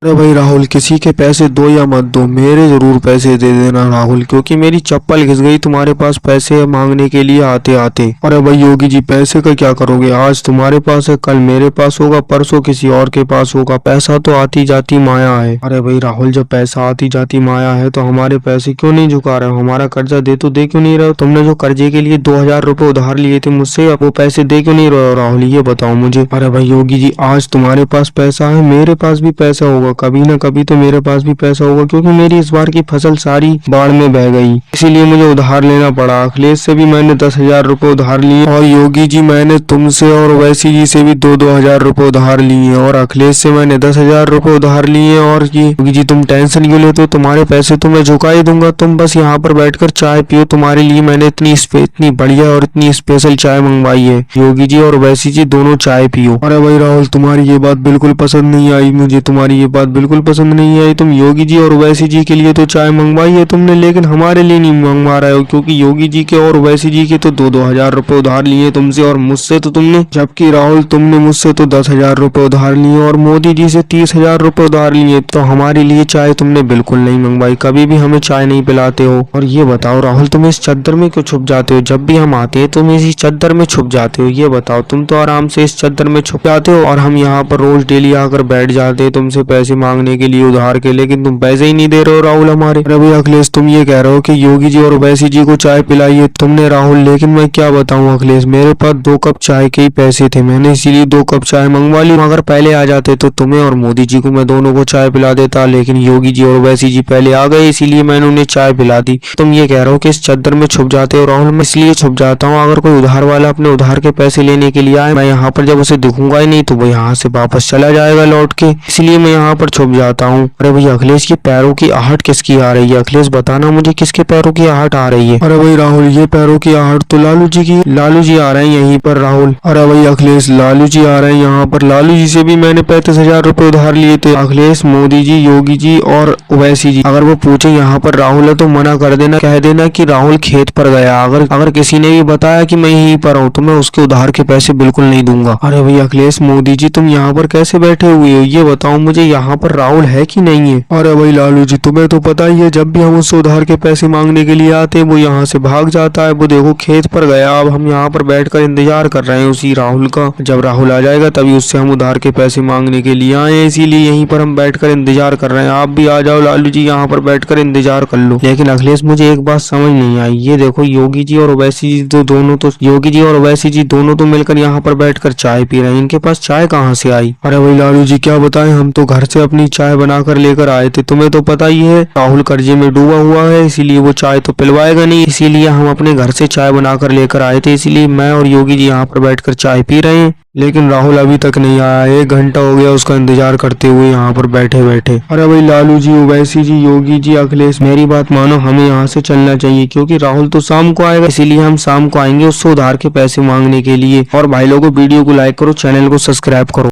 अरे भाई राहुल, किसी के पैसे दो या मत दो, मेरे जरूर पैसे दे देना राहुल, क्योंकि मेरी चप्पल घिस गई तुम्हारे पास पैसे मांगने के लिए आते आते। अरे भाई योगी जी, पैसे का क्या करोगे? आज तुम्हारे पास है, कल मेरे पास होगा, परसों किसी और के पास होगा। पैसा तो आती जाती माया है। अरे भाई राहुल, जब पैसा आती जाती माया है तो हमारे पैसे क्यों नहीं झुका रहे हो? हमारा कर्जा दे तो दे क्यों नहीं रहे हो? तुमने जो कर्जे के लिए 2,000 रुपए उधार लिए थे मुझसे, अब वो पैसे दे क्यों नहीं रहे हो राहुल, ये बताओ मुझे। अरे भाई योगी जी, आज तुम्हारे पास पैसा है, मेरे पास भी पैसा होगा, कभी ना कभी तो मेरे पास भी पैसा होगा, क्योंकि मेरी इस बार की फसल सारी बाढ़ में बह गई, इसीलिए मुझे उधार लेना पड़ा। अखिलेश से भी मैंने 10,000 रुपए उधार लिए, और योगी जी मैंने तुमसे और वैसी जी से भी 2-2 हजार रुपए उधार लिए, और अखिलेश से मैंने 10,000 रुपए उधार लिए। और ये योगी जी, तुम टेंशन क्यों लेते हो? तुम्हारे पैसे तो मैं झुका ही दूंगा, तुम बस यहाँ पर बैठकर चाय पियो। तुम्हारे लिए मैंने इतनी बढ़िया और इतनी स्पेशल चाय मंगवाई है। योगी जी और वैसी जी दोनों चाय पियो। अरे भाई राहुल, तुम्हारी ये बात बिल्कुल पसंद नहीं आई मुझे, तुम्हारी ये बात बिल्कुल पसंद नहीं आई। तुम योगी जी और वैसी जी के लिए तो चाय मंगवाई है तुमने, लेकिन हमारे लिए नहीं मंगवा रहे हो, क्योंकि योगी जी के और वैसी जी के तो 2-2 हजार रुपए उधार लिए तुमसे, और मुझसे तो तुमने, जबकि राहुल तुमने मुझसे तो 10,000 रुपए उधार लिए और मोदी जी से 30,000 रुपए उधार लिए। तो हमारे लिए चाय तुमने बिल्कुल नहीं मंगवाई, कभी भी हमें चाय नहीं पिलाते हो। और ये बताओ राहुल, तुम इस चद्दर में क्यों छुप जाते हो? जब भी हम आते हैं तुम इसी चद्दर में छुप जाते हो। ये बताओ, तुम तो आराम से इस चद्दर में छुप जाते हो, और हम यहाँ पर रोज डेली आकर बैठ जाते हैं तुमसे पैसे मांगने के लिए उधार के, लेकिन तुम पैसे ही नहीं दे रहे हो राहुल हमारे। अरे भाई अखिलेश, तुम ये कह रहे हो कि योगी जी और वैसी जी को चाय पिलाई है तुमने राहुल, लेकिन मैं क्या बताऊं अखिलेश, मेरे पास 2 कप चाय के ही पैसे थे, मैंने इसीलिए 2 कप चाय मंगवा ली। अगर पहले आ जाते तो तुम्हें और मोदी जी को मैं दोनों को चाय पिला देता, लेकिन योगी जी और वैसी जी पहले आ गए, इसीलिए मैंने उन्हें चाय पिला दी। तुम ये कह रहे हो कि इस चद्दर में छुप जाते हो राहुल, मैं इसलिए छुप जाता हूँ, अगर कोई उधार वाला अपने उधार के पैसे लेने के लिए आए, मैं यहाँ पर जब उसे दिखूंगा ही नहीं तो वो यहाँ से वापस चला जाएगा लौट के, इसलिए मैं यहाँ पर छुप जाता हूँ। अरे भाई अखिलेश, की पैरों की आहट किसकी आ रही है? अखिलेश बताना मुझे, किसके पैरों की आहट आ रही है? अरे भाई राहुल, ये पैरों की आहट तो लालू जी की, लालू जी आ रहे हैं यहीं पर राहुल। अरे भाई अखिलेश, लालू जी आ रहे हैं यहाँ पर, लालू जी से भी मैंने 35,000 रुपए उधार लिए थे। अखिलेश, मोदी जी, योगी जी और ओवैसी जी, अगर वो पूछे यहाँ पर राहुल है तो मना कर देना, कह देना कि राहुल खेत पर गया। अगर किसी ने भी बताया कि मैं यहीं पर हूँ तो मैं उसके उधार के पैसे बिल्कुल नहीं दूंगा। अरे भाई अखिलेश, मोदी जी तुम यहाँ पर कैसे बैठे हुए हो? ये बताओ मुझे, यहाँ पर राहुल है कि नहीं है? अरे भाई लालू जी, तुम्हें तो पता ही है, जब भी हम उससे उधार के पैसे मांगने के लिए आते हैं वो यहाँ से भाग जाता है। वो देखो खेत पर गया, अब हम यहाँ पर बैठकर इंतजार कर रहे हैं उसी राहुल का। जब राहुल आ जाएगा तभी उससे हम उधार के पैसे मांगने के लिए आए हैं, इसीलिए यहीं पर हम बैठकर इंतजार कर रहे हैं। आप भी आ जाओ लालू जी, यहाँ पर बैठकर इंतजार कर लो। लेकिन अखिलेश, मुझे एक बात समझ नहीं आई, ये देखो योगी जी और ओवैसी जी तो दोनों तो योगी जी और ओवैसी जी दोनों तो मिलकर यहाँ पर बैठकर चाय पी रहे हैं, इनके पास चाय कहाँ से आई? अरे भाई लालू जी, क्या बताएं, हम तो घर से अपनी चाय बनाकर लेकर आए थे। तुम्हें तो पता ही है राहुल कर्जे में डूबा हुआ है, इसीलिए वो चाय तो पिलवाएगा नहीं, इसीलिए हम अपने घर से चाय बनाकर लेकर आए थे, इसीलिए मैं और योगी जी यहाँ पर बैठकर चाय पी रहे हैं। लेकिन राहुल अभी तक नहीं आया, 1 घंटा हो गया उसका इंतजार करते हुए यहाँ पर बैठे बैठे। अरे भाई लालू जी, ओवैसी जी, योगी जी, अखिलेश, मेरी बात मानो, हमें यहाँ से चलना चाहिए, क्योंकि राहुल तो शाम को आएगा, इसीलिए हम शाम को आएंगे उससे उधार के पैसे मांगने के लिए। और भाई लोगों, वीडियो को लाइक करो, चैनल को सब्सक्राइब करो।